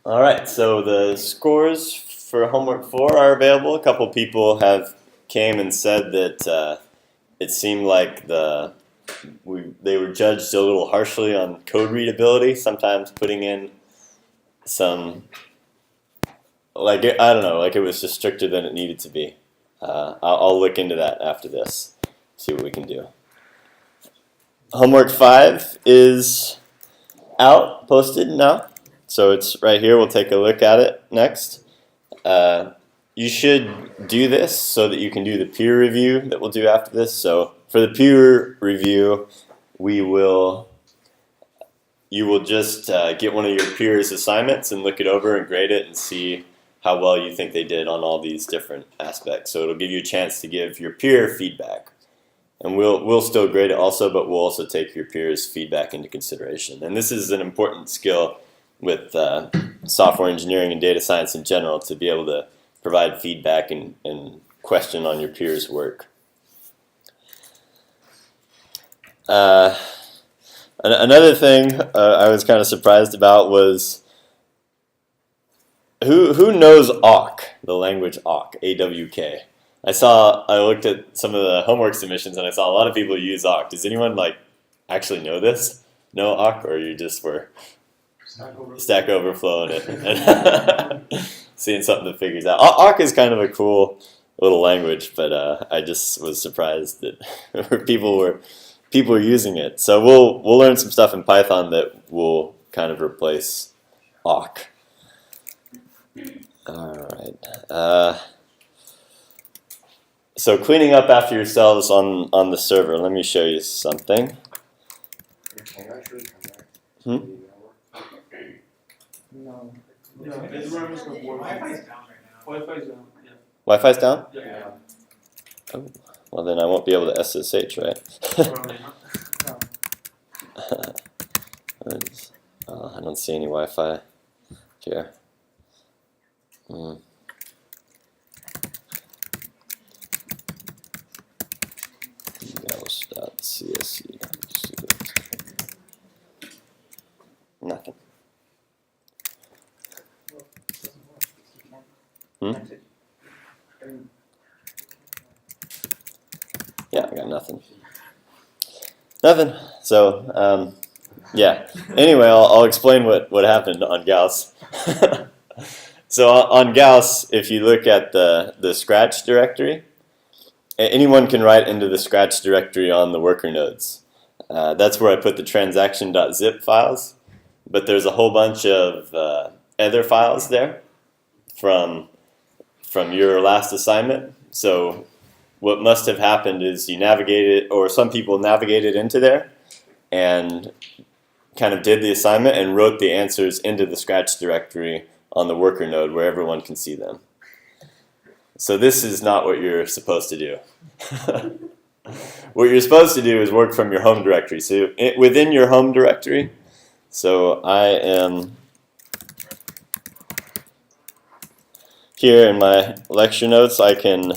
All right, so the scores for homework 4 are available. A couple people have came and said that it seemed like they were judged a little harshly on code readability, sometimes putting in some, like, I don't know, like it was just stricter than it needed to be. I'll look into that after this, see what we can do. Homework 5 is out, posted now. So it's right here. We'll take a look at it next. You should do this so that you can do the peer review that we'll do after this. So for the peer review, you will just get one of your peers' assignments and look it over and grade it and see how well you think they did on all these different aspects. So it'll give you a chance to give your peer feedback. And we'll still grade it also, but we'll also take your peers' feedback into consideration. And this is an important skill with software engineering and data science in general, to be able to provide feedback and question on your peers' work. Another thing I was kind of surprised about was who knows awk, the language awk, A-W-K. I looked at some of the homework submissions and I saw a lot of people use awk. Does anyone actually know this? Know awk, or you just were Stack Overflow and seeing something that figures out? Awk is kind of a cool little language, but I just was surprised that people were using it. So we'll learn some stuff in Python that will kind of replace awk. All right. So cleaning up after yourselves on the server. Let me show you something. No. This room is going to work. Wi-Fi's down right now. Wi-Fi's down, yeah. Wi-Fi's down? Yeah. Oh, well, then I won't be able to SSH, right? I don't see any Wi-Fi here. Gauss.csv. Nothing. Yeah, I got nothing. Nothing. So, yeah. Anyway, I'll explain what happened on Gauss. So on Gauss, if you look at the Scratch directory, anyone can write into the Scratch directory on the worker nodes. That's where I put the transaction.zip files, but there's a whole bunch of other files there from your last assignment. So what must have happened is you navigated, or some people navigated into there and kind of did the assignment and wrote the answers into the Scratch directory on the worker node where everyone can see them. So this is not what you're supposed to do. What you're supposed to do is work from your home directory. So within your home directory, so I am here in my lecture notes, I can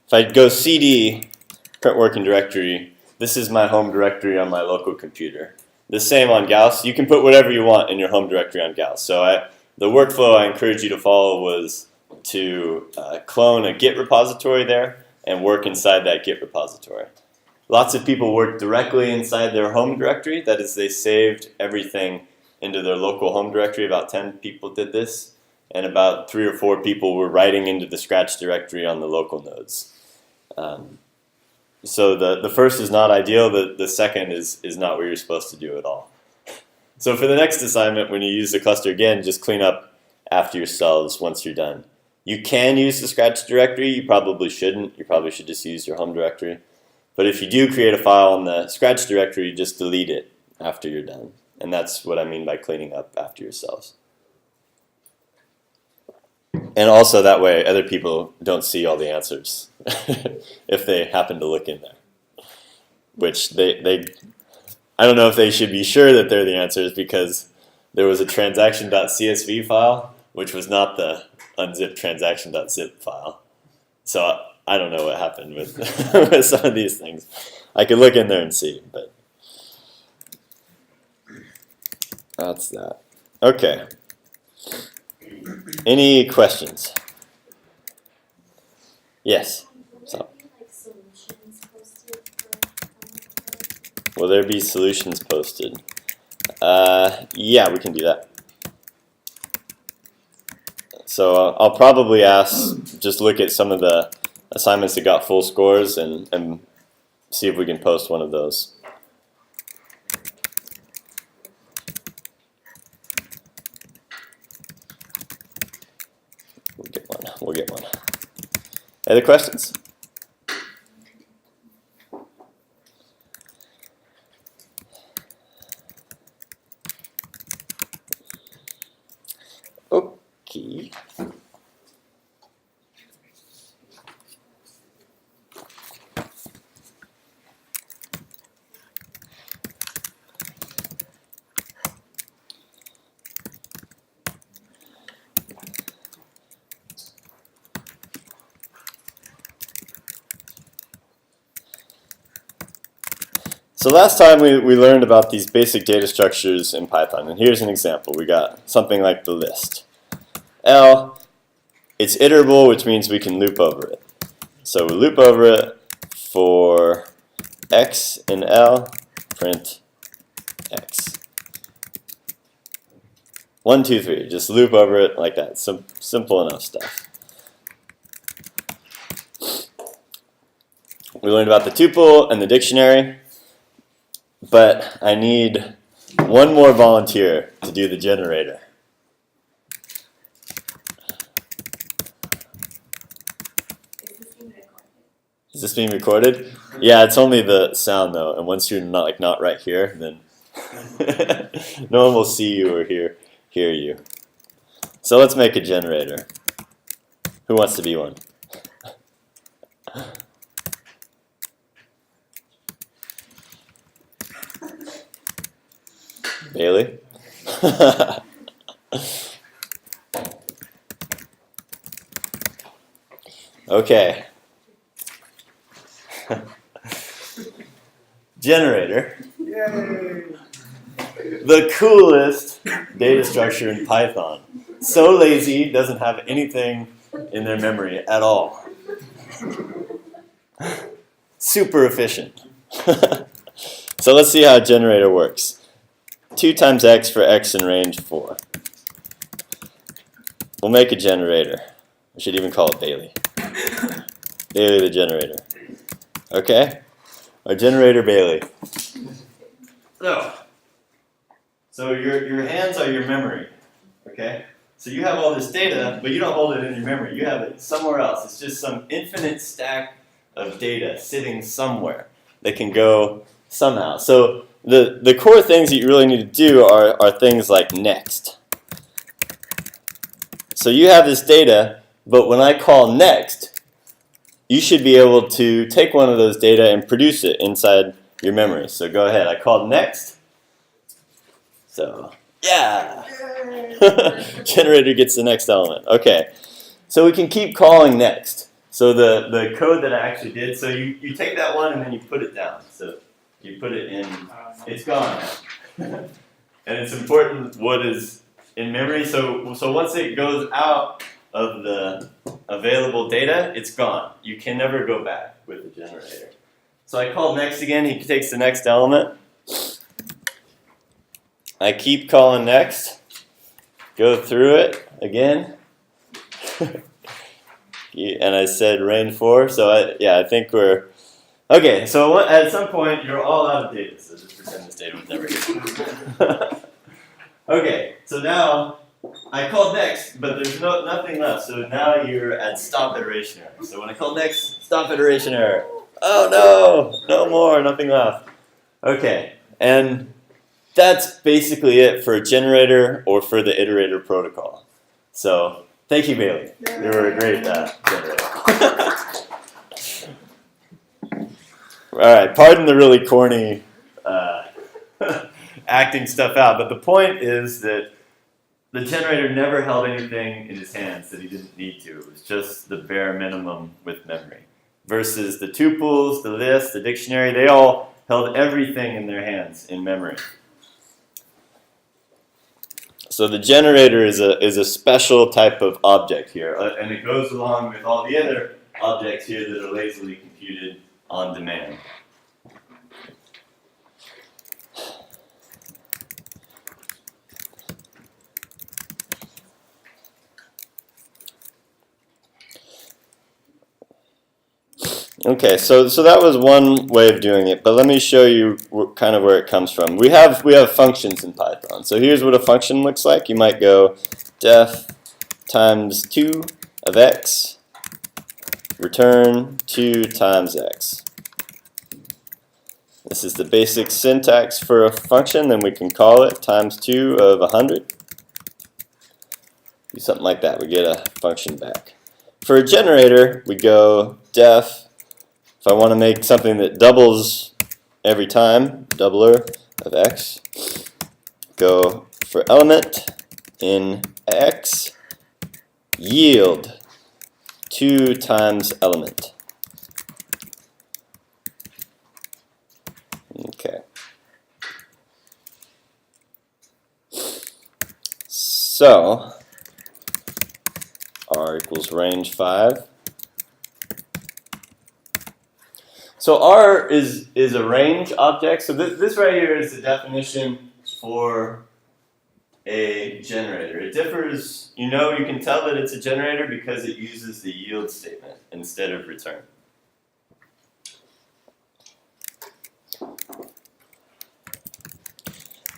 if I go cd print working directory, this is my home directory on my local computer. The same on Gauss. You can put whatever you want in your home directory on Gauss. So the workflow I encourage you to follow was to clone a Git repository there and work inside that Git repository. Lots of people work directly inside their home directory. That is, they saved everything into their local home directory. About 10 people did this, and about 3 or 4 people were writing into the Scratch directory on the local nodes. So the first is not ideal. The second is not what you're supposed to do at all. So for the next assignment, when you use the cluster again, just clean up after yourselves once you're done. You can use the Scratch directory. You probably shouldn't. You probably should just use your home directory. But if you do create a file in the Scratch directory, just delete it after you're done. And that's what I mean by cleaning up after yourselves. And also that way other people don't see all the answers if they happen to look in there. Which I don't know if they should be sure that they're the answers, because there was a transaction.csv file which was not the unzipped transaction.zip file. So I don't know what happened with with some of these things. I could look in there and see, but that's that. Okay. Any questions? Yes. So, will there be solutions posted? Yeah, we can do that. So I'll probably ask, just look at some of the assignments that got full scores and see if we can post one of those. We'll get one. Other questions? Okay. So last time we learned about these basic data structures in Python, and here's an example. We got something like the list. L, it's iterable, which means we can loop over it. So we loop over it for x in L, print x. 1, 2, 3, just loop over it like that. Simple enough stuff. We learned about the tuple and the dictionary. But I need one more volunteer to do the generator. Is this being recorded? Yeah, it's only the sound though, and once you're not right here, then no one will see you or hear you. So let's make a generator. Who wants to be one? Bailey? Okay. Generator. Yay! The coolest data structure in Python. So lazy, doesn't have anything in their memory at all. Super efficient. So let's see how a generator works. 2 times x for x in range 4. We'll make a generator. We should even call it Bailey. Bailey the generator. Okay? Our generator Bailey. So your hands are your memory. Okay? So you have all this data, but you don't hold it in your memory. You have it somewhere else. It's just some infinite stack of data sitting somewhere that can go somehow. So the core things that you really need to do are things like next. So you have this data, but when I call next, you should be able to take one of those data and produce it inside your memory. So go ahead. I called next. So yeah, generator gets the next element. Okay, so we can keep calling next. So the code that I actually did. So you take that one and then you put it down. So you put it in. It's gone now. And it's important what is in memory. So once it goes out of the available data, it's gone. You can never go back with the generator. So I call next again. He takes the next element. I keep calling next. Go through it again. And I said range 4. So I think we're okay. So at some point you're all out of data. So just pretend this data was never here. Okay. So now I called next, but there's nothing left. So now you're at stop iteration error. So when I call next, stop iteration error. Oh no, no more, nothing left. Okay, and that's basically it for a generator or for the iterator protocol. So thank you, Bailey. You were a great generator. All right, pardon the really corny acting stuff out, but the point is that the generator never held anything in his hands that he didn't need to. It was just the bare minimum with memory. versus the tuples, the list, the dictionary. They all held everything in their hands in memory. So the generator is a special type of object here, and it goes along with all the other objects here that are lazily computed on demand. Okay, so that was one way of doing it, but let me show you kind of where it comes from. We have functions in Python. So here's what a function looks like. You might go def times 2 of x, return 2 times x. This is the basic syntax for a function. Then we can call it times 2 of 100. Do something like that. We get a function back. For a generator, we go def. If I want to make something that doubles every time, doubler of x, go for element in x, yield 2 times element. Okay. So, r equals range 5. So R is a range object. So this right here is the definition for a generator. It differs, you can tell that it's a generator because it uses the yield statement instead of return.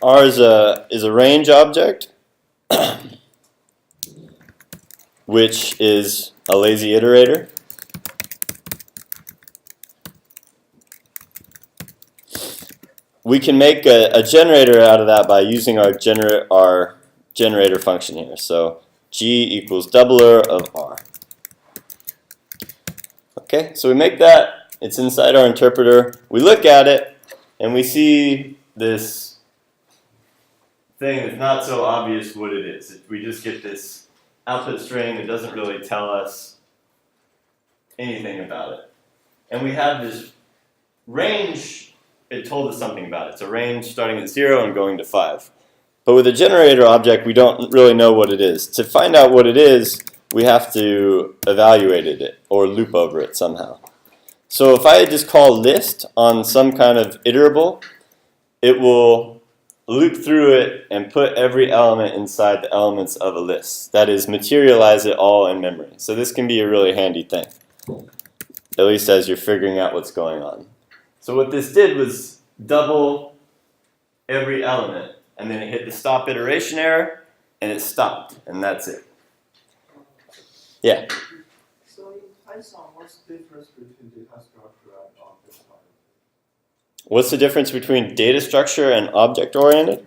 R is a range object, which is a lazy iterator. We can make a generator out of that by using our generator function here. So G equals doubler of R. Okay, so we make that. It's inside our interpreter. We look at it, and we see this thing that's not so obvious what it is. We just get this output string that doesn't really tell us anything about it. And we have this range. It told us something about it. It's a range starting at 0 and going to 5. But with a generator object, we don't really know what it is. To find out what it is, we have to evaluate it or loop over it somehow. So if I just call list on some kind of iterable, it will loop through it and put every element inside the elements of a list. That is, materialize it all in memory. So this can be a really handy thing, at least as you're figuring out what's going on. So what this did was double every element, and then it hit the stop iteration error, and it stopped, and that's it. Yeah? So in Python, what's the difference between data structure and object oriented? What's the difference between data structure and object-oriented?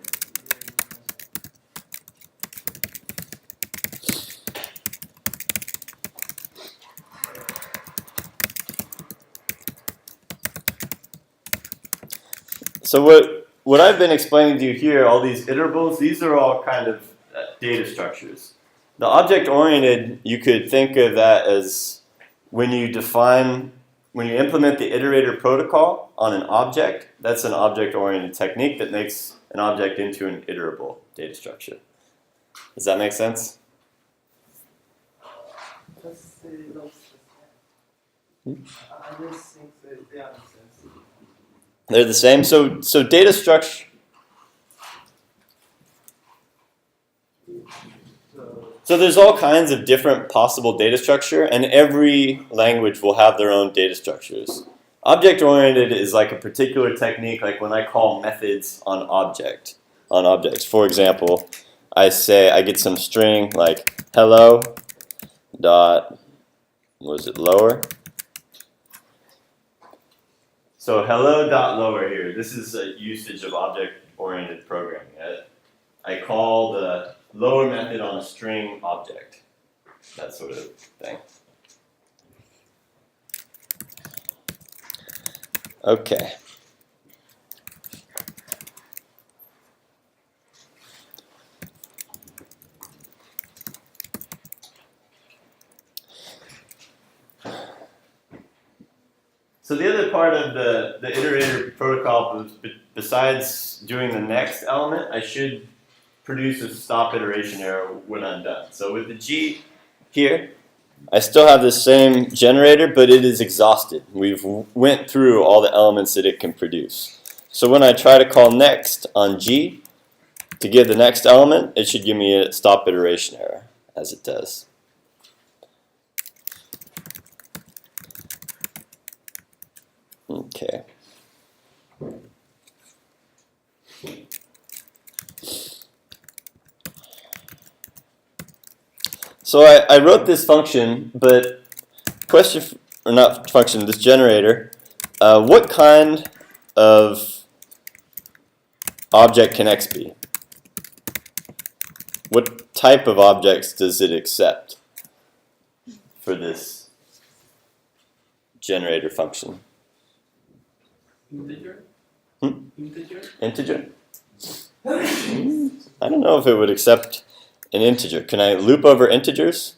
So what I've been explaining to you here, all these iterables, these are all kind of data structures. The object-oriented, you could think of that as when you implement the iterator protocol on an object, that's an object-oriented technique that makes an object into an iterable data structure. Does that make sense? I just think that they are the same. They're the same. So data structure. So there's all kinds of different possible data structure, and every language will have their own data structures. Object-oriented is like a particular technique, like when I call methods on objects. For example, I get some string like hello dot, was it lower? So hello.lower here, this is a usage of object-oriented programming. I call the lower method on a string object, that sort of thing. Okay. So the other part of the iterator protocol was besides doing the next element, I should produce a stop iteration error when I'm done. So with the G here, I still have the same generator, but it is exhausted. We've went through all the elements that it can produce. So when I try to call next on G to give the next element, it should give me a stop iteration error, as it does. Okay. So I wrote this function, but question, or not function, this generator, what kind of object can X be? What type of objects does it accept for this generator function? Integer? Integer? Integer? I don't know if it would accept an integer. Can I loop over integers?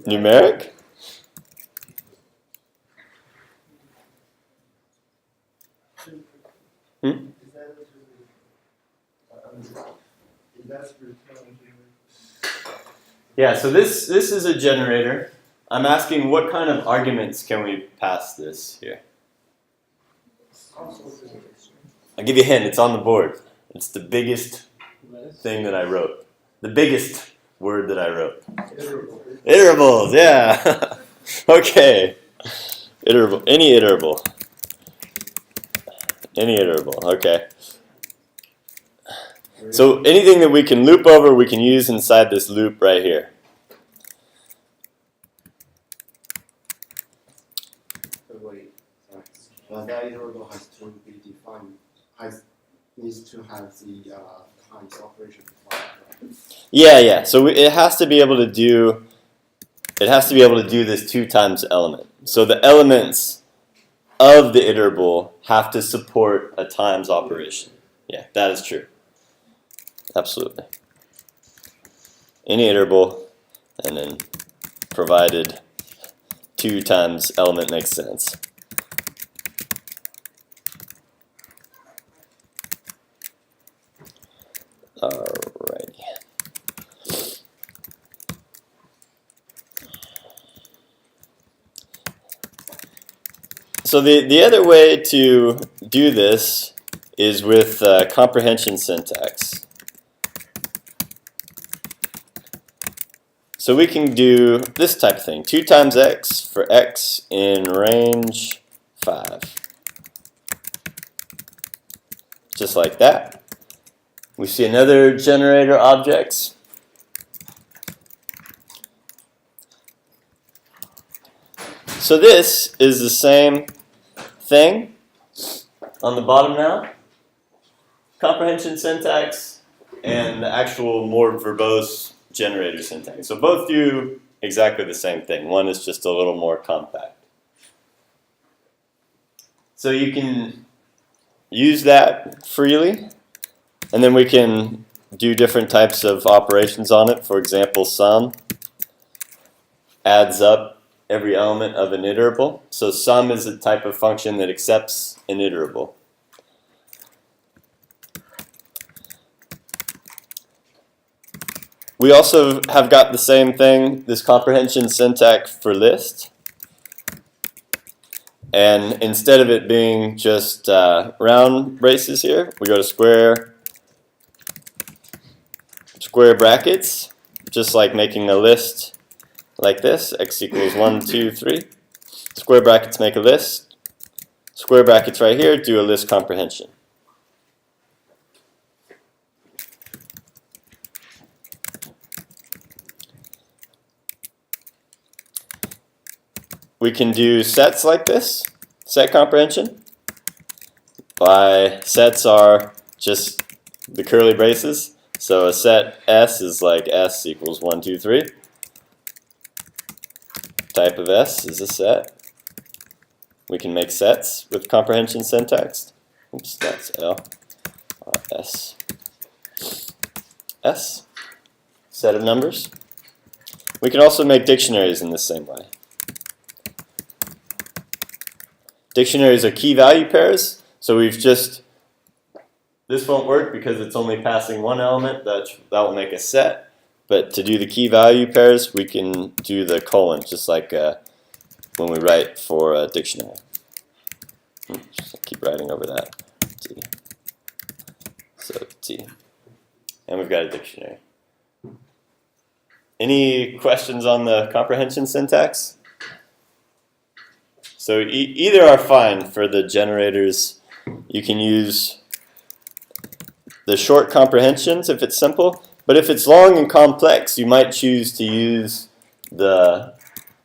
Numeric? Yeah, so this is a generator. I'm asking what kind of arguments can we pass this here? I'll give you a hint, it's on the board. It's the biggest thing that I wrote. The biggest word that I wrote. Iterables, yeah. Okay. Iterable, any iterable. Any iterable, okay. So anything that we can loop over, we can use inside this loop right here. But that iterable has to be defined, needs to have the times operation defined. Yeah. So it has to be able to do. It has to be able to do this 2 times element. So the elements of the iterable have to support a times operation. Yeah, that is true. Absolutely. Any iterable, and then provided 2 times element makes sense. Alrighty. So the other way to do this is with comprehension syntax. So we can do this type of thing. 2 times x for x in range 5. Just like that. We see another generator objects. So this is the same thing on the bottom now. Comprehension syntax and the actual more verbose generator syntax. So both do exactly the same thing. One is just a little more compact. So you can use that freely, and then we can do different types of operations on it. For example, sum adds up every element of an iterable. So sum is a type of function that accepts an iterable. We also have got the same thing, this comprehension syntax for list. And instead of it being just round braces here, we go to square brackets, just like making a list like this, x equals 1, 2, 3. Square brackets make a list. Square brackets right here do a list comprehension. We can do sets like this, set comprehension. By sets are just the curly braces. So a set S is like S equals 1, 2, 3. Type of S is a set. We can make sets with comprehension syntax. Oops, that's L. S. S. Set of numbers. We can also make dictionaries in the same way. Dictionaries are key value pairs, so this won't work because it's only passing one element, that will make a set. But to do the key value pairs, we can do the colon, just like when we write for a dictionary. Just keep writing over that. T. So T. And we've got a dictionary. Any questions on the comprehension syntax? So either are fine for the generators. You can use the short comprehensions if it's simple, but if it's long and complex, you might choose to use the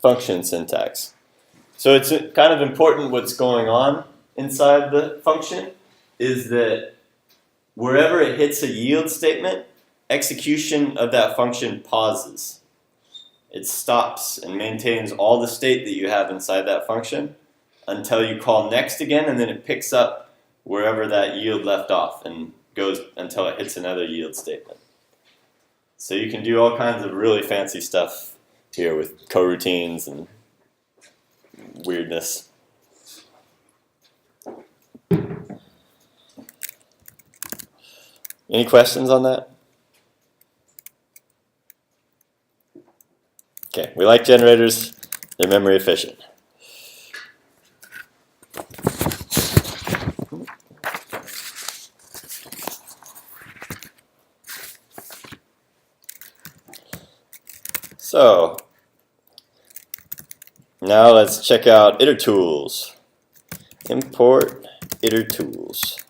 function syntax. So it's kind of important what's going on inside the function is that wherever it hits a yield statement, execution of that function pauses. It stops and maintains all the state that you have inside that function until you call next again, and then it picks up wherever that yield left off and goes until it hits another yield statement. So you can do all kinds of really fancy stuff here with coroutines and weirdness. Any questions on that? Okay, we like generators. They're memory efficient. So, now let's check out itertools. Import itertools.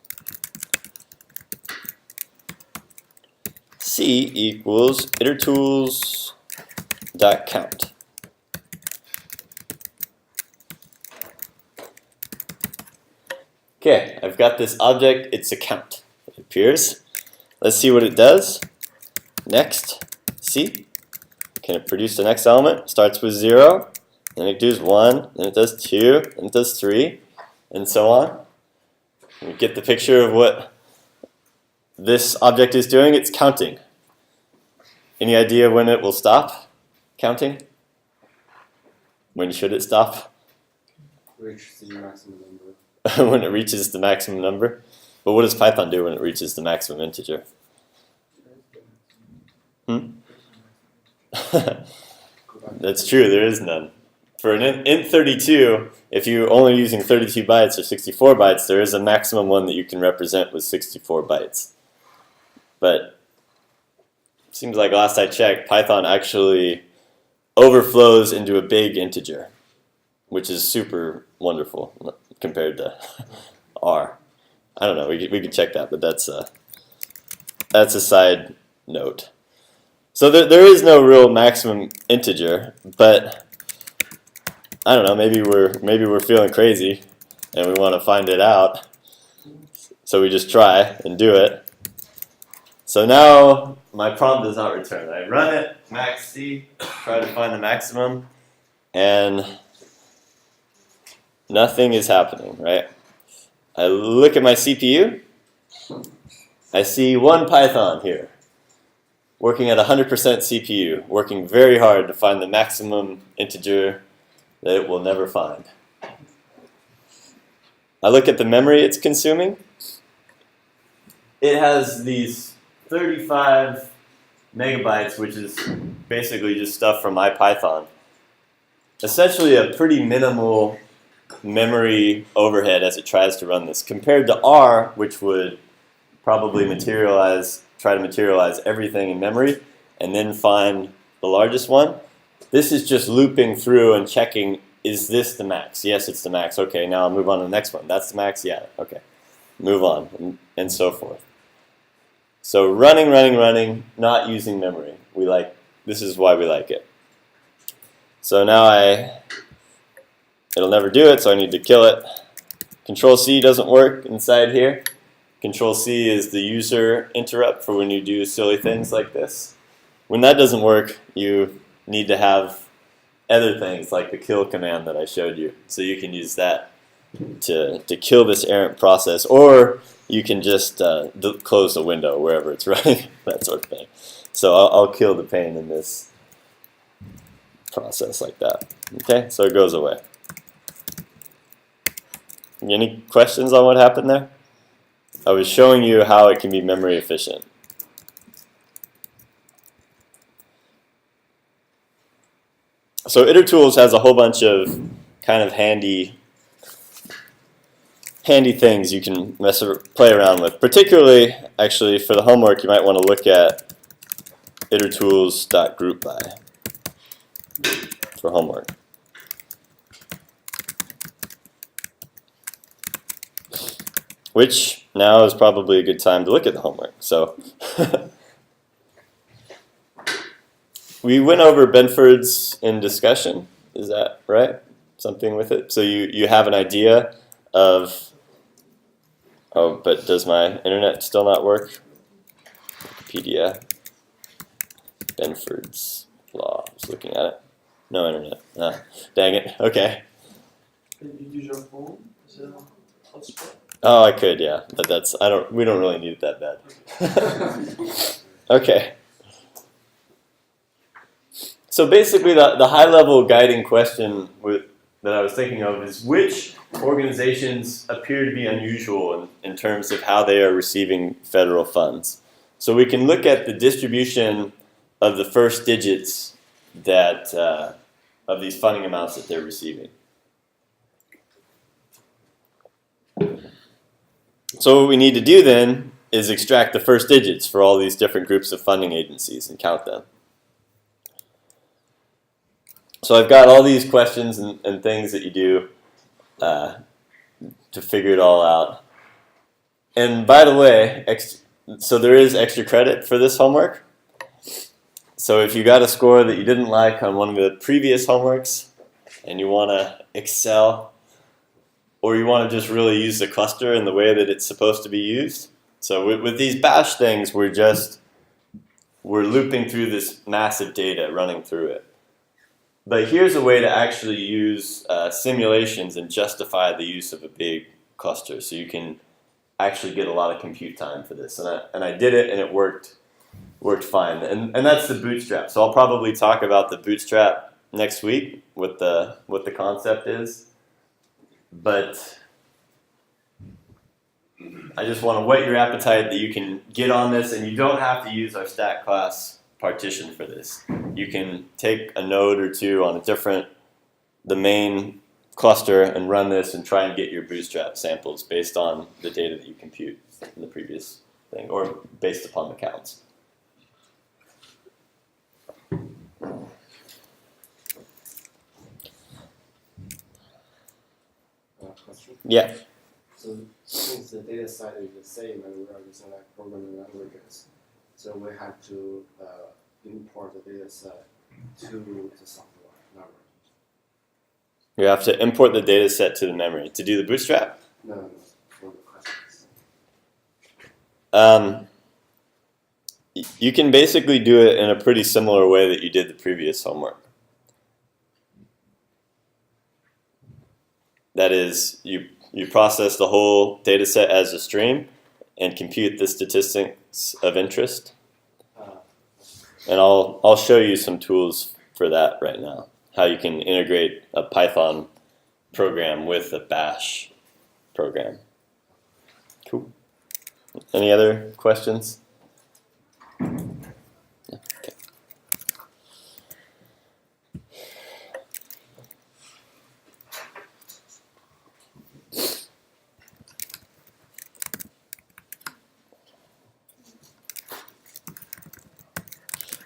C equals itertools.count. Okay, I've got this object, it's a count. It appears. Let's see what it does. Next, see? Can it produce the next element? Starts with 0, then it does 1, then it does 2, then it does 3, and so on. You get the picture of what this object is doing. It's counting. Any idea when it will stop counting? When should it stop? Reach the maximum number. When it reaches the maximum number. But what does Python do when it reaches the maximum integer? That's true, there is none. For an int32, if you're only using 32 bytes or 64 bytes, there is a maximum one that you can represent with 64 bytes. But it seems like last I checked, Python actually overflows into a big integer, which is super wonderful compared to R. I don't know, we could check that, but that's a side note. So there is no real maximum integer, but I don't know, maybe we're feeling crazy and we want to find it out. So we just try and do it. So now my prompt does not return. I run it, max C, try to find the maximum, and nothing is happening, right? I look at my CPU, I see one Python here, working at 100% CPU, working very hard to find the maximum integer that it will never find. I look at the memory it's consuming. It has these 35 megabytes, which is basically just stuff from IPython. Essentially a pretty minimal memory overhead as it tries to run this, compared to R, which would probably try to materialize everything in memory and then find the largest one. This is just looping through and checking, is this the max? Yes, it's the max. Okay, now I'll move on to the next one. That's the max? Yeah, okay. Move on, and so forth. So running, not using memory. This is why we like it. So now it'll never do it, so I need to kill it. Control-C doesn't work inside here. Control-C is the user interrupt for when you do silly things like this. When that doesn't work, you need to have other things like the kill command that I showed you. So you can use that to kill this errant process, or you can just close the window wherever it's running, that sort of thing. So I'll kill the pain in this. process like that. Okay, so it goes away. Any questions on what happened there? I was showing you how it can be memory efficient. So itertools has a whole bunch of kind of handy things you can play around with. Particularly, actually, for the homework, you might want to look at itertools.groupby for homework. Which now is probably a good time to look at the homework. So we went over Benford's in discussion. Is that right? Something with it? So you have an idea of... Oh, but does my internet still not work? Wikipedia. Benford's law. I was looking at it. No internet. Ah, dang it. Okay. Can you use your phone? Is it a hotspot? Oh, I could, yeah. But we don't really need it that bad. Okay. So basically the high level guiding question that I was thinking of is which organizations appear to be unusual in terms of how they are receiving federal funds. So we can look at the distribution of the first digits that of these funding amounts that they're receiving. So what we need to do then is extract the first digits for all these different groups of funding agencies and count them. So I've got all these questions and things that you do to figure it all out. And by the way, so there is extra credit for this homework. So if you got a score that you didn't like on one of the previous homeworks and you want to excel, or you want to just really use the cluster in the way that it's supposed to be used. So with these bash things, we're looping through this massive data, running through it. But here's a way to actually use simulations and justify the use of a big cluster, so you can actually get a lot of compute time for this. And I did it, and it worked fine. And that's the bootstrap. So I'll probably talk about the bootstrap next week, what the concept is. But I just want to whet your appetite that you can get on this, and you don't have to use our stat class partition for this. You can take a node or two on the main cluster and run this and try and get your bootstrap samples based on the data that you compute in the previous thing, or based upon the counts. Question? Yeah. So since the data set is the same and we are using like programming languages, so we have to import the data set to the software memory. You have to import the data set to the memory. To do the bootstrap? No, for the questions. You can basically do it in a pretty similar way that you did the previous homework. That is, you process the whole data set as a stream and compute the statistics of interest. And I'll show you some tools for that right now. How you can integrate a Python program with a Bash program. Cool. Any other questions? Okay.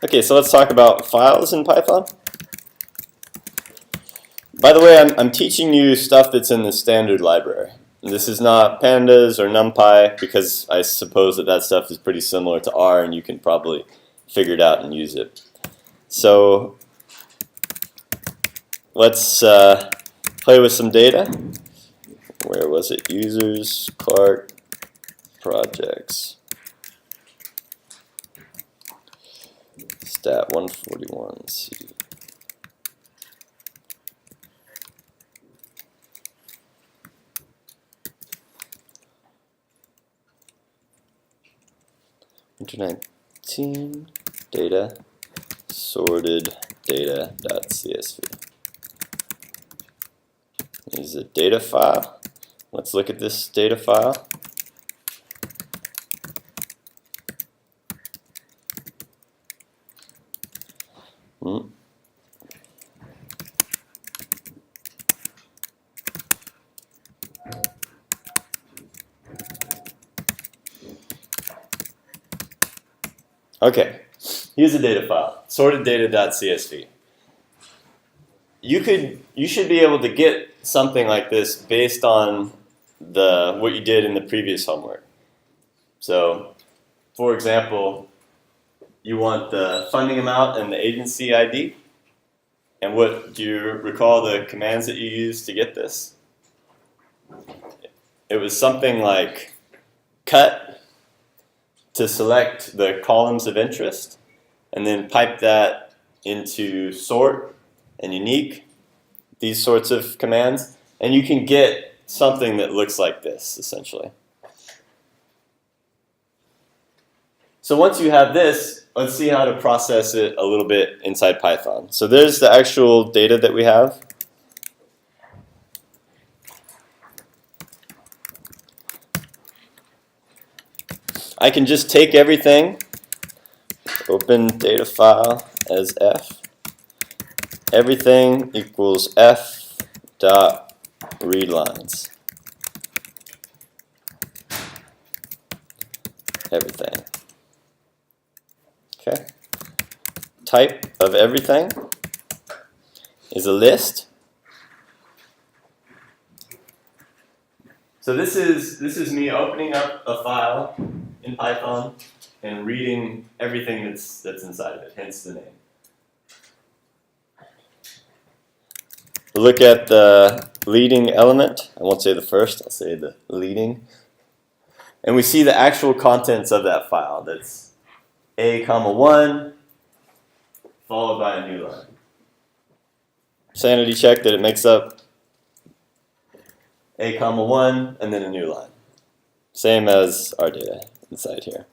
Okay, so let's talk about files in Python. By the way, I'm teaching you stuff that's in the standard library. This is not pandas or NumPy, because I suppose that stuff is pretty similar to R and you can probably figure it out and use it. So let's play with some data. Where was it? Users, Clark, projects. Stat 141, let's see. Winter 19, data, sorted data.csv. Is a data file. Let's look at this data file. Okay, here's a data file, sorted data.csv. You should be able to get something like this based on what you did in the previous homework. So, for example, you want the funding amount and the agency ID. And do you recall the commands that you used to get this? It was something like cut to select the columns of interest, and then pipe that into sort and unique, these sorts of commands, and you can get something that looks like this, essentially. So once you have this, let's see how to process it a little bit inside Python. So there's the actual data that we have. I can just take everything, open data file as f. Everything equals f dot read lines. Everything. Okay. Type of everything is a list. So this is me opening up a file in Python and reading everything that's inside of it, hence the name. Look at the leading element. I won't say the first, I'll say the leading. And we see the actual contents of that file. That's a comma 1 followed by a new line. Sanity check that it makes up a comma 1 and then a new line. Same as our data inside here.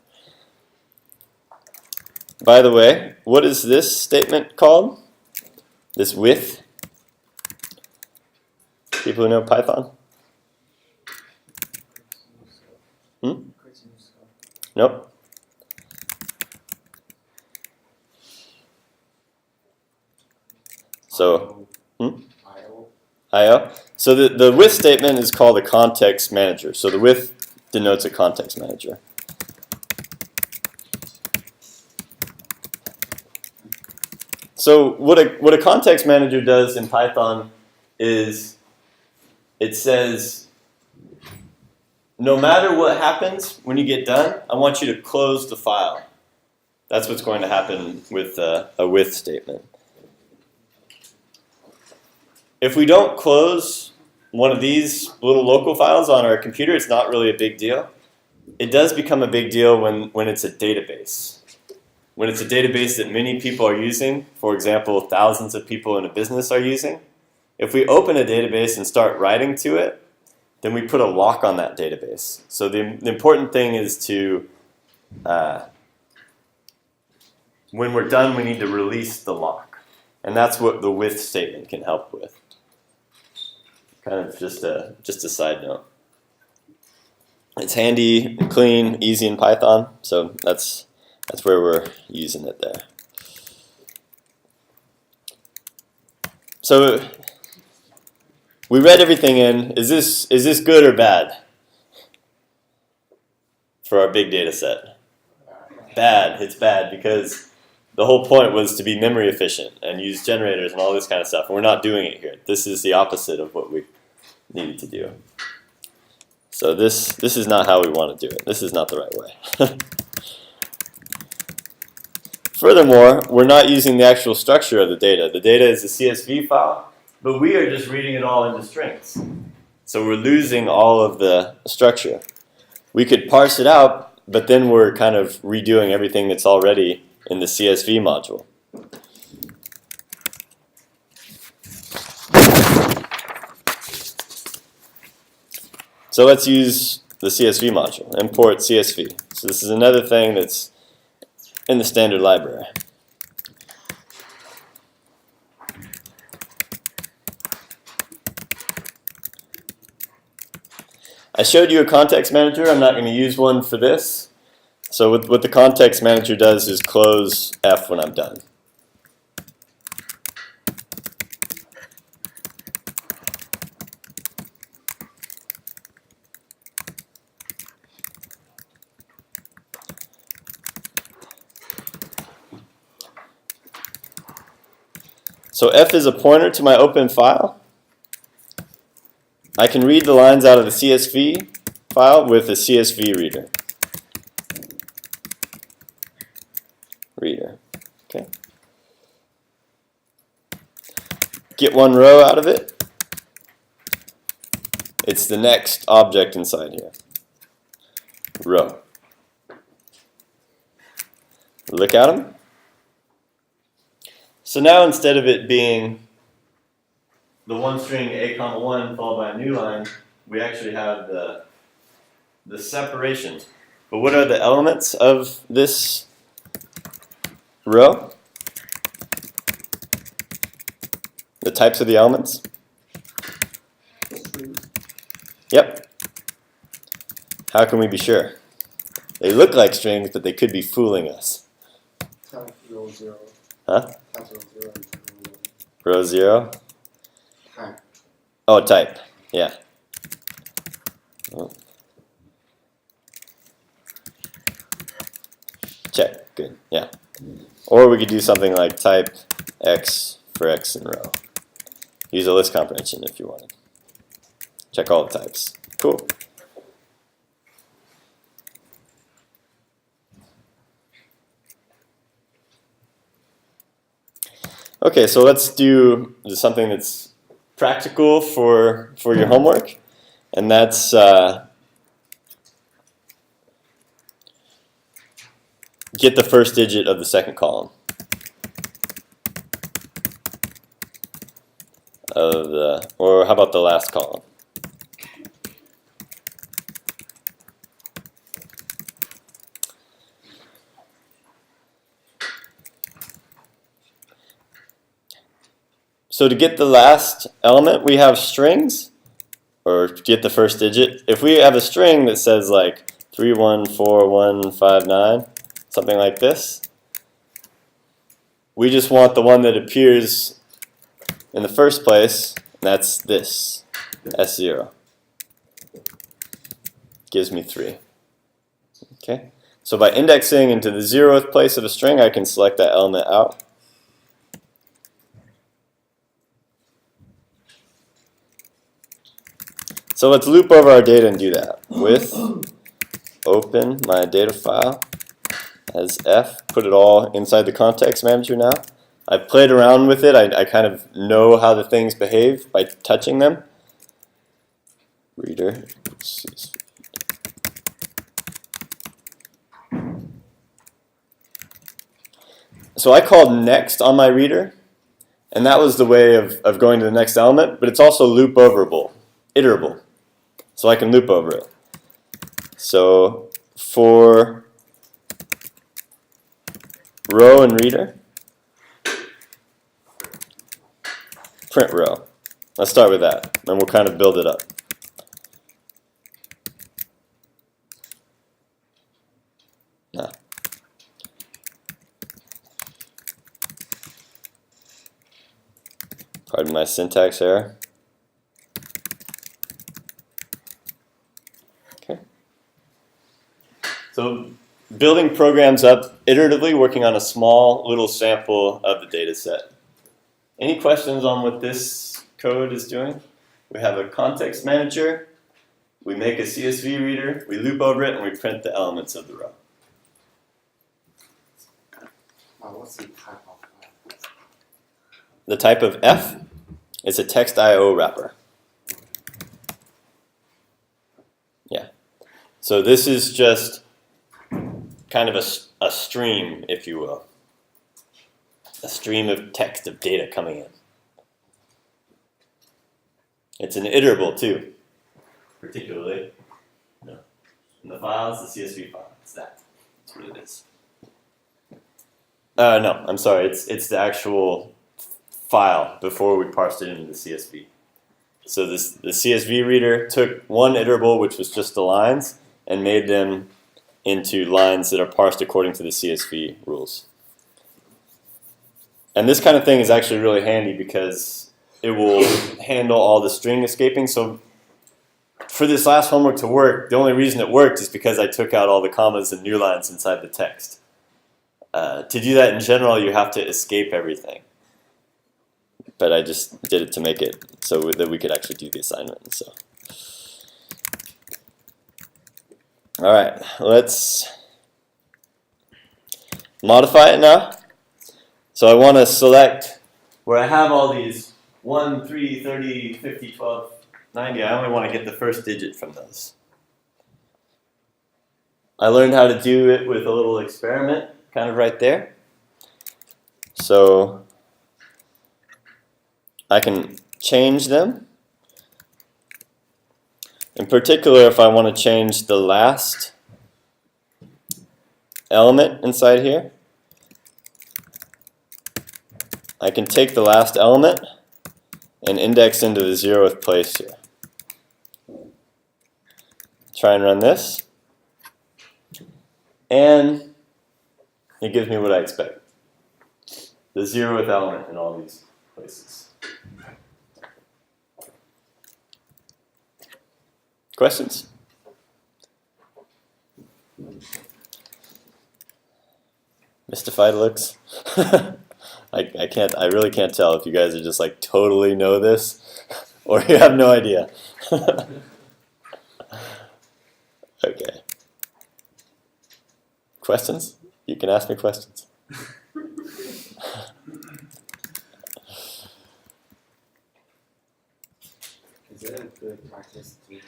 By the way, what is this statement called? This with? People who know Python? Nope. So, IO. So the with statement is called a context manager. So the with denotes a context manager. So what a context manager does in Python is it says, no matter what happens when you get done, I want you to close the file. That's what's going to happen with a with statement. If we don't close one of these little local files on our computer, it's not really a big deal. It does become a big deal when it's a database. When it's a database that many people are using, for example, thousands of people in a business are using, if we open a database and start writing to it, then we put a lock on that database. So the important thing is to, when we're done, we need to release the lock. And that's what the with statement can help with. Kind of just a side note. It's handy, clean, easy in Python, so that's where we're using it there. So we read everything in. Is this good or bad for our big data set? Bad. It's bad because the whole point was to be memory efficient and use generators and all this kind of stuff. And we're not doing it here. This is the opposite of what we needed to do. So this is not how we want to do it. This is not the right way. Furthermore, we're not using the actual structure of the data. The data is a CSV file, but we are just reading it all into strings. So we're losing all of the structure. We could parse it out, but then we're kind of redoing everything that's already in the CSV module. So let's use the CSV module, import CSV. So this is another thing that's in the standard library. I showed you a context manager. I'm not going to use one for this. So what the context manager does is close F when I'm done. So F is a pointer to my open file. I can read the lines out of the CSV file with a CSV reader. Okay. Get one row out of it. It's the next object inside here. Row. Look at them. So now instead of it being the one string a comma 1 followed by a new line, we actually have the separation. But what are the elements of this row? The types of the elements? Yep. How can we be sure? They look like strings, but they could be fooling us. Type row 0. Huh? Type row 0 and type row 1. Row 0? Type. Oh, type. Yeah. Oh. Check. Good. Yeah. Or we could do something like type X for X in row. Use a list comprehension if you wanted. Check all the types. Cool. Okay, so let's do something that's practical for your homework, and that's get the first digit of the second column of the, or how about the last column? So to get the last element, we have strings, or to get the first digit. If we have a string that says like 314159, something like this, we just want the one that appears in the first place, and that's this, S0. Gives me 3. Okay. So by indexing into the 0th place of a string, I can select that element out. So let's loop over our data and do that. With open my data file as F, put it all inside the context manager now. I've played around with it. I kind of know how the things behave by touching them. Reader. So I called next on my reader, and that was the way of going to the next element, but it's also loop overable, iterable. So I can loop over it. So for row and reader, print row. Let's start with that, and we'll kind of build it up. Ah. Pardon my syntax error. So building programs up iteratively, working on a small little sample of the data set. Any questions on what this code is doing? We have a context manager, we make a CSV reader, we loop over it, and we print the elements of the row. What's the type of The type of F is a text I/O wrapper. Yeah. So this is just kind of a stream, if you will. A stream of text, of data coming in. It's an iterable too, particularly. No. In the files, the CSV file. It's that. That's what it is. No, I'm sorry. It's the actual file before we parsed it into the CSV. So the CSV reader took one iterable, which was just the lines, and made them into lines that are parsed according to the CSV rules. And this kind of thing is actually really handy because it will handle all the string escaping. So for this last homework to work, the only reason it worked is because I took out all the commas and new lines inside the text. To do that in general, you have to escape everything. But I just did it to make it so that we could actually do the assignment. So, all right, let's modify it now. So I want to select where I have all these 1, 3, 30, 50, 12, 90. I only want to get the first digit from those. I learned how to do it with a little experiment kind of right there. So I can change them. In particular, if I want to change the last element inside here, I can take the last element and index into the 0th place here. Try and run this. And it gives me what I expect. The 0th element in all these places. Questions? Mystified looks? I really can't tell if you guys are just like totally know this or you have no idea. Okay. Questions? You can ask me questions. Is it a good practice to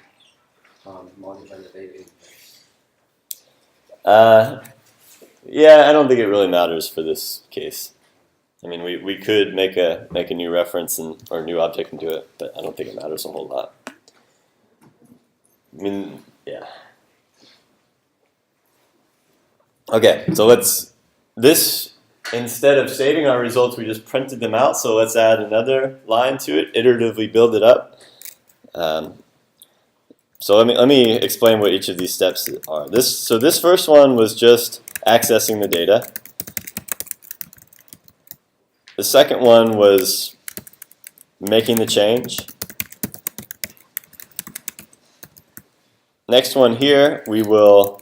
modify the data index? Yeah, I don't think it really matters for this case. I mean, we could make a new reference or a new object and do it, but I don't think it matters a whole lot. I mean, yeah. Okay, so instead of saving our results, we just printed them out. So let's add another line to it, iteratively build it up. So let me explain what each of these steps are. So this first one was just accessing the data. The second one was making the change. Next one here, we will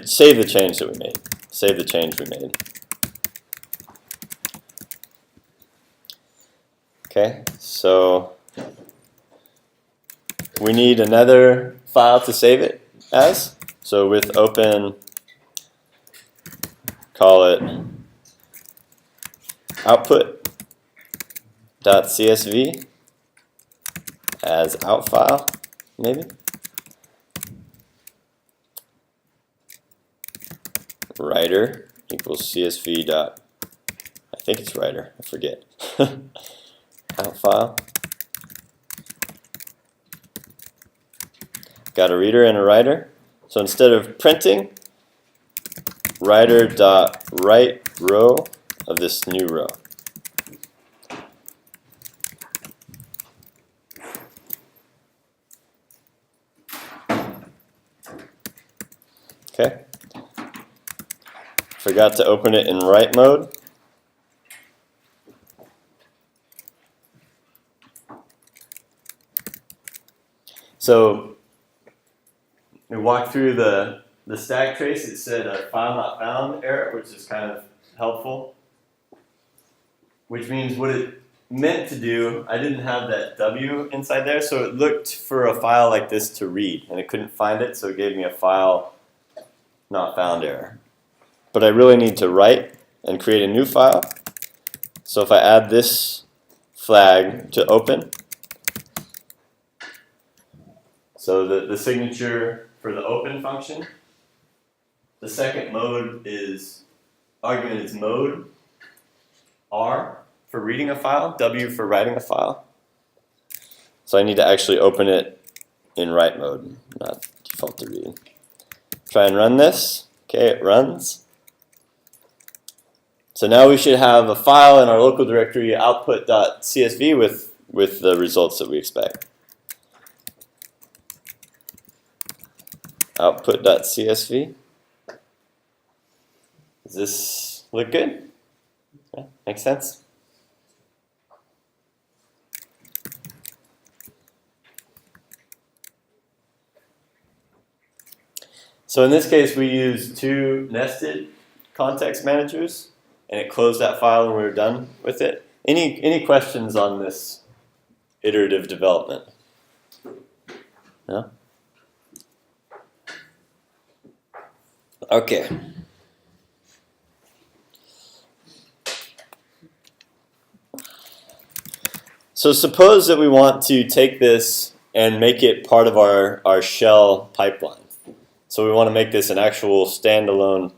save the change that we made. Save the change we made. Okay, so we need another file to save it as. So with open, call it output.csv as out file, maybe. Writer equals csv dot, I think it's writer, I forget. Out file. Got a reader and a writer. So instead of printing, writer.write row of this new row. Okay. Forgot to open it in write mode. So we walked through the stack trace. It said a file not found error, which is kind of helpful. Which means what it meant to do, I didn't have that W inside there, so it looked for a file like this to read, and it couldn't find it, so it gave me a file not found error. But I really need to write and create a new file. So if I add this flag to open, so the signature for the open function, the second mode argument is mode, R for reading a file, W for writing a file. So I need to actually open it in write mode, not default to read. Try and run this. Okay, it runs. So now we should have a file in our local directory output.csv with the results that we expect. Output.csv. Does this look good? Yeah, makes sense? So in this case, we use two nested context managers, and it closed that file when we were done with it. Any questions on this iterative development? No? Okay. So suppose that we want to take this and make it part of our shell pipeline. So we want to make this an actual standalone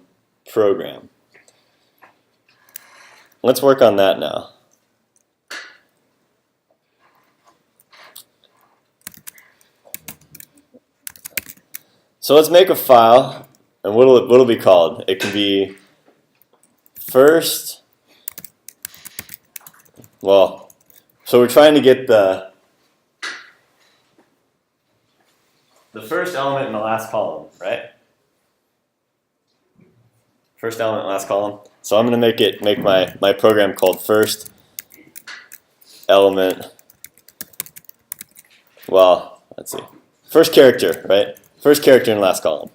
program. Let's work on that now. So let's make a file, and what'll be called? It can be first. Well, so we're trying to get the first element in the last column, right? First element, last column. So I'm going to make my program called first element. Well, let's see. First character, right? First character in last column.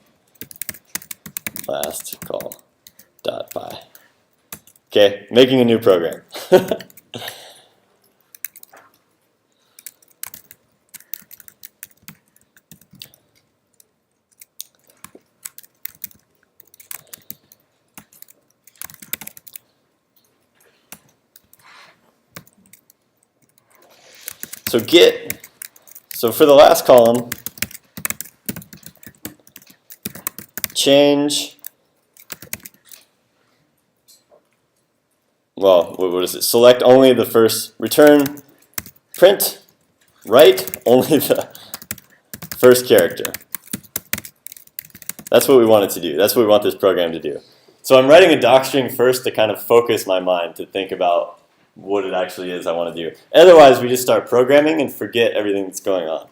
Last call dot by. Okay, making a new program. So get, so for the last column, change, well, what is it? Select only the first, return, print, write only the first character. That's what we want it to do. That's what we want this program to do. So I'm writing a docstring first to kind of focus my mind to think about what it actually is I want to do. Otherwise, we just start programming and forget everything that's going on.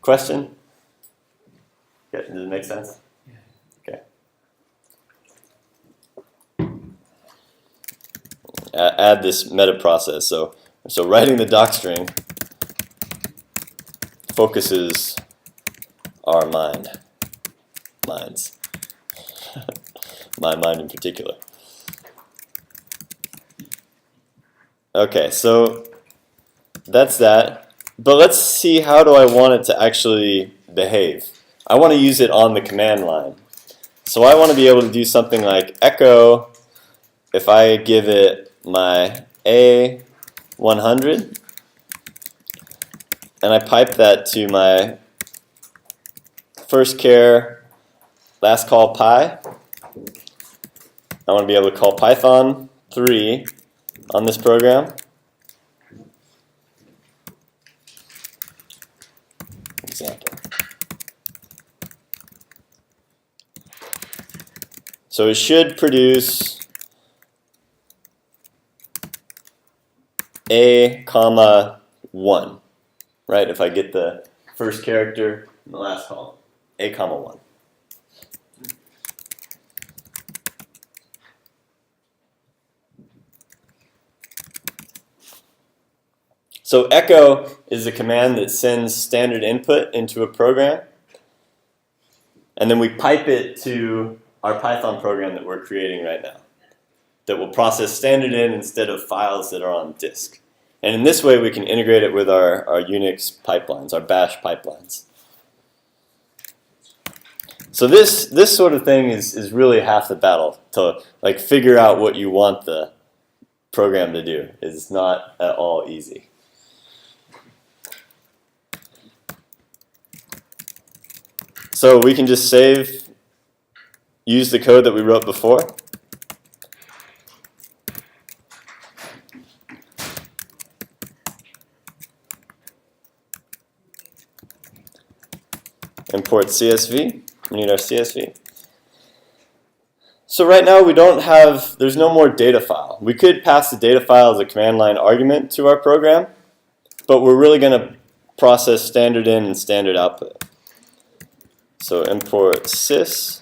Question? Okay, does it make sense? Okay. Add this meta process. So writing the docstring focuses our minds. My mind in particular. Okay, so that's that. But let's see, how do I want it to actually behave? I want to use it on the command line. So I want to be able to do something like echo, if I give it my A100, and I pipe that to my first char, last call pi. I want to be able to call Python 3 on this program. Example. So it should produce A, comma 1, right? If I get the first character in the last column, A, comma 1. So echo is a command that sends standard input into a program, and then we pipe it to our Python program that we're creating right now that will process standard in instead of files that are on disk. And in this way, we can integrate it with our Unix pipelines, our bash pipelines. So this sort of thing is really half the battle. To like figure out what you want the program to do is not at all easy. So we can just use the code that we wrote before. Import CSV. We need our CSV. So right now there's no more data file. We could pass the data file as a command line argument to our program, but we're really going to process standard in and standard output. So import sys.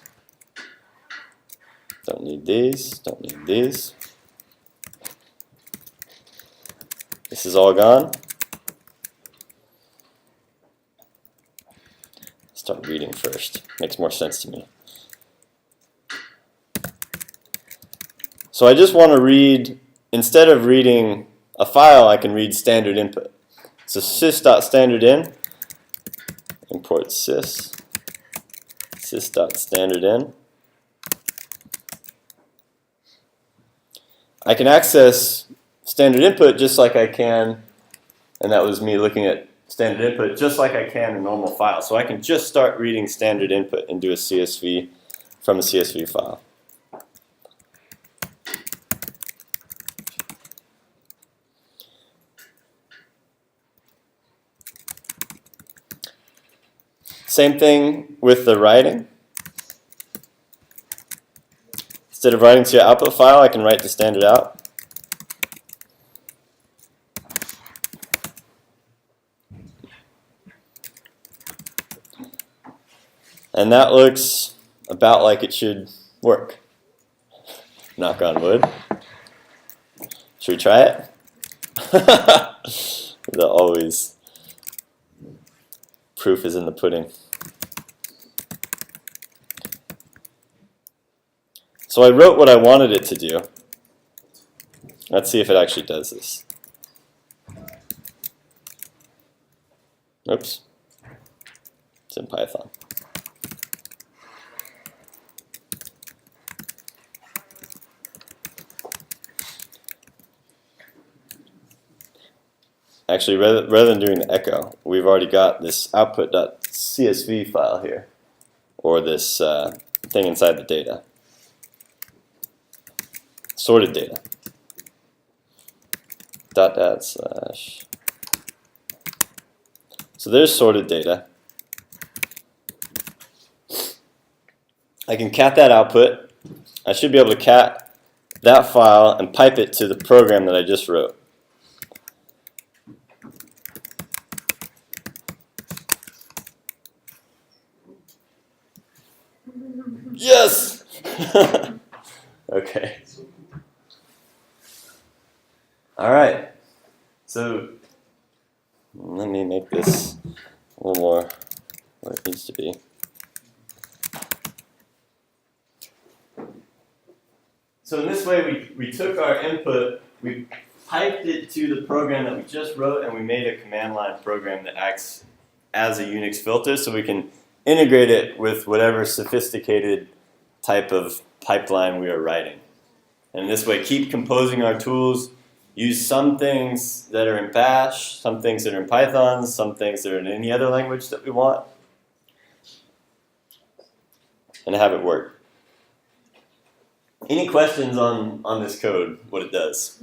Don't need these, don't need these. This is all gone. Start reading first. Makes more sense to me. So I just want to read, instead of reading a file, I can read standard input. So sys.standardin, import sys.standardin. I can access standard input just like I can, and that was me looking at standard input, just like I can in a normal file. So I can just start reading standard input and do a CSV from a CSV file. Same thing with the writing. Instead of writing to your output file, I can write to standard out. And that looks about like it should work. Knock on wood. Should we try it? The always proof is in the pudding. So I wrote what I wanted it to do. Let's see if it actually does this. Oops. It's in Python. Actually, rather than doing the echo, we've already got this output.csv file here, or this thing inside the data. Sorted data. .dat/. So there's sorted data. I can cat that output. I should be able to cat that file and pipe it to the program that I just wrote. Yes! Okay. All right. So let me make this a little more where it needs to be. So in this way, we took our input, we piped it to the program that we just wrote, and we made a command line program that acts as a Unix filter, so we can integrate it with whatever sophisticated type of pipeline we are writing. And this way, keep composing our tools, use some things that are in Bash, some things that are in Python, some things that are in any other language that we want, and have it work. Any questions on this code, what it does?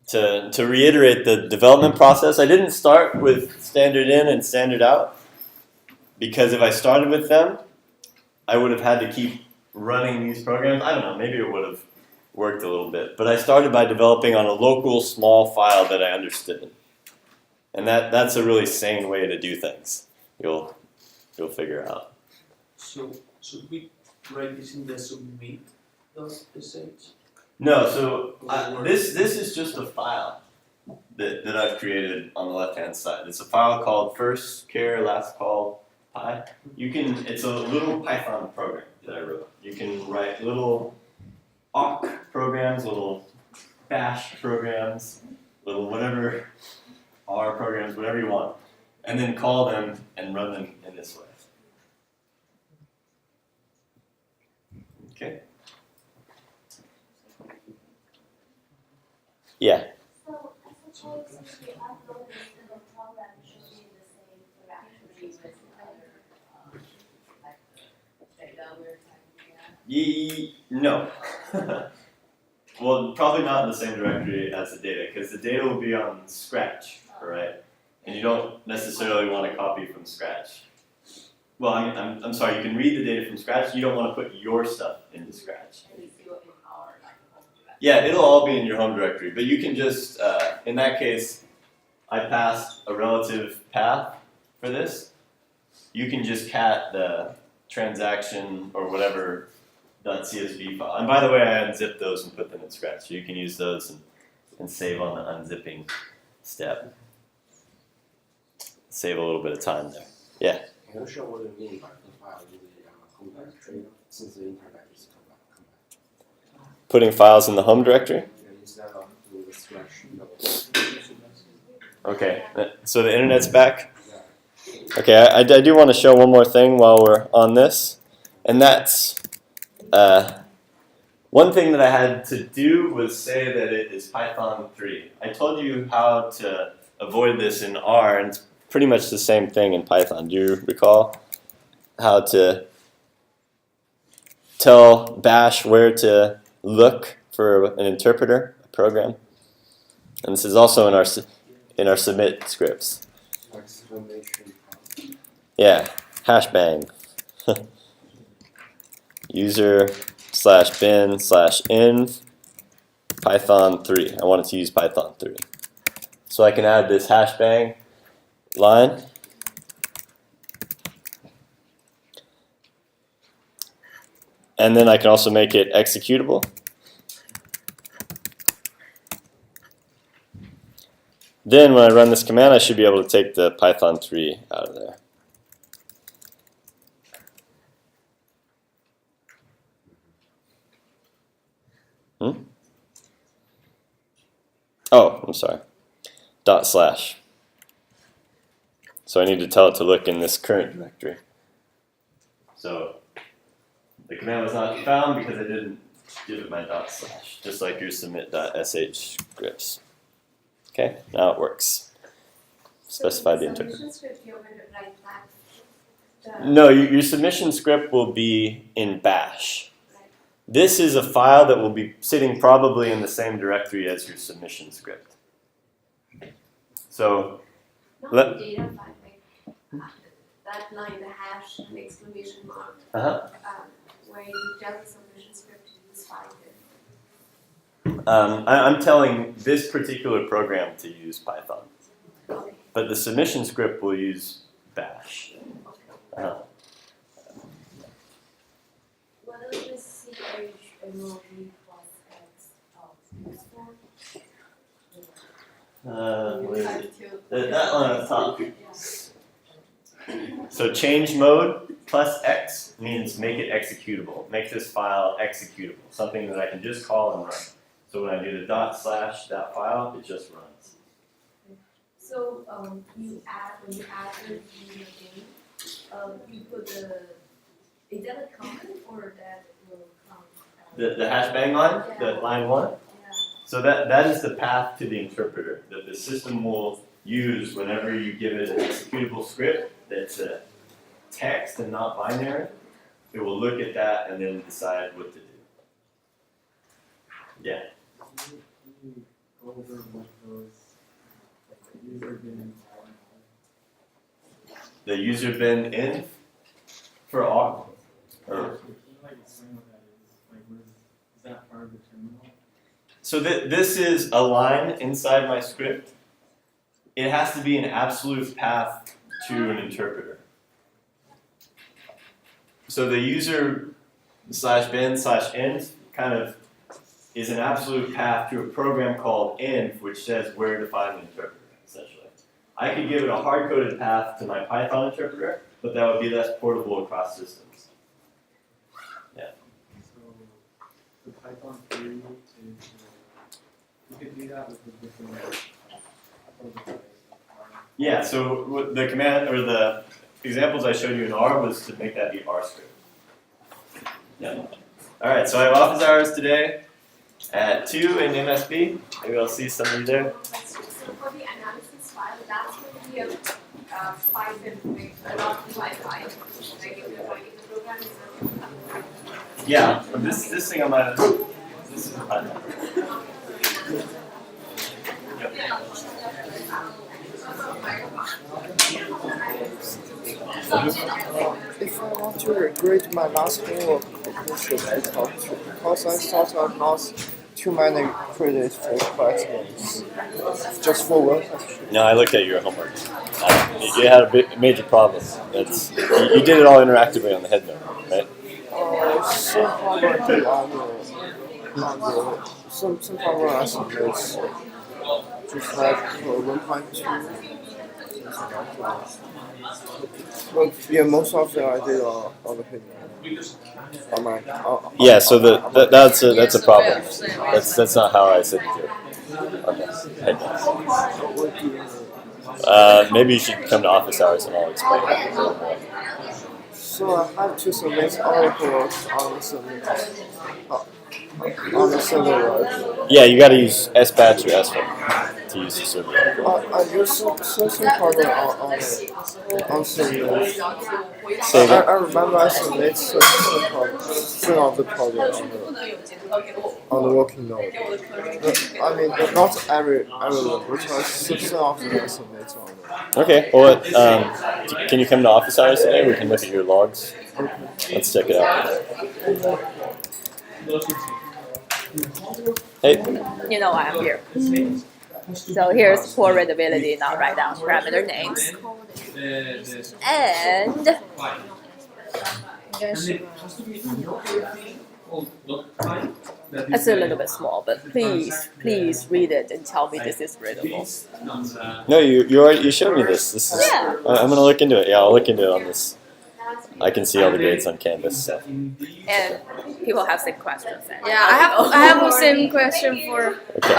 To reiterate the development process, I didn't start with standard in and standard out, because if I started with them, I would have had to keep running these programs. I don't know, maybe it would have worked a little bit. But I started by developing on a local small file that I understood. And that's a really sane way to do things. You'll figure out. So should we write this in the submit.sh? No, so this is just a file that I've created on the left-hand side. It's a file called first char last call pi. It's a little Python program that I wrote. You can write little awk programs, little bash programs, little whatever R programs, whatever you want, and then call them and run them in this way. Okay. Yeah. So I suppose if you upload this to the program, it should be the same directory with other, like the data we're typing in. No. Well, probably not in the same directory as the data, because the data will be on Scratch, right? and you don't necessarily want to copy from scratch. Well, I'm sorry, you can read the data from scratch, you don't want to put your stuff into scratch. And it's still in our like home directory. Yeah, it'll all be in your home directory, but you can just, in that case, I passed a relative path for this. You can just cat the transaction or whatever .csv file. And by the way, I unzipped those and put them in Scratch, so you can use those and save on the unzipping step. Save a little bit of time there. Yeah. I'm not sure what you mean by the file in the home directory since the internet is combined. Putting files in the home directory. Instead of doing the slash. Okay, so the internet's back. Okay, I do want to show one more thing while we're on this, and that's one thing that I had to do was say that it is Python 3. I told you how to avoid this in R, and it's pretty much the same thing in Python. Do you recall how to tell Bash where to look for an interpreter, a program? And this is also in our submit scripts. Exclamation point. Yeah, hashbang. user/bin/env Python 3. I wanted to use Python 3. So I can add this hashbang line. And then I can also make it executable. Then when I run this command, I should be able to take the Python 3 out of there. Oh, I'm sorry. // So I need to tell it to look in this current directory. So the command was not found because I didn't give it my // just like your submit.sh scripts. Okay, now it works. Specify the interpreter. Submission script, you're going to write back. No, your submission script will be in Bash. This is a file that will be sitting probably in the same directory as your submission script. So, Not Let- the data file, like that line, the hash, and exclamation mark, where you tell the submission script to use file here. I'm telling this particular program to use Python, Okay. but the submission script will use Bash. What is this CHMOD plus X used for? What is it? To- That one on the top. Yeah. So change mode plus X means make it executable. Make this file executable, something that I can just call and run. So when I do the // that file, it just runs. So when you add the user thing, you put is that a comment or that will come? The hashbang line, the line 1. Yeah. So that is the path to the interpreter that the system will use whenever you give it an executable script that's a text and not binary. It will look at that and then decide what to do. Yeah. Go over what those user bin The user bin in for R. Can you like explain what that is? Like, what is that part of the terminal? So this is a line inside my script. It has to be an absolute path to an interpreter. So the user/bin/env kind of is an absolute path to a program called env, which says where to find the interpreter, essentially. I could give it a hard-coded path to my Python interpreter, but that would be less portable across systems. So the Python 3 is you could do that with the different protocols. Yeah, so the command or the examples I showed you in R was to make that be R script. Yeah. All right, so I have office hours today at 2 in MSB. Maybe I'll see some of you there. So for the analysis file, that's going to be a Python with a lot of Wi-Fi. Like if you're writing the program, it's Yeah, but this thing I might have. This is Python. Yep. a If I want to regrade my last homework, who should I talk to? Because I thought I lost too many credits for classmates. Just for one question. No, I looked at your homework. You had a major problem. That's you did it all interactively on the head note, right? Somehow I did somehow when I submit, just like 1.2. But yeah, most of them I did on the head note. On my, Yeah. So that's a problem. That's not how I said it on the head note. Maybe you should come to office hours and I'll explain it a little more. So I have to submit all the works on the server, right? Yeah, you got to use SBatch or SFIT to use the server. I use some program on server. Say I again? remember I submit some of the program on the working node. I mean, not every one, but some of them I submit on it. Okay. Well, can you come to office hours today? We can look at your logs. Let's check it out. Hey. You know why I'm here. So here's poor readability. Now write down parameter names. And it's a little bit small, but please read it and tell me this is readable. No, you showed me this. This is. Yeah. I'm gonna look into it. Yeah, I'll look into it on this. I can see all the grades on Canvas. So. And people have same questions. And Yeah, I have the same question for Okay.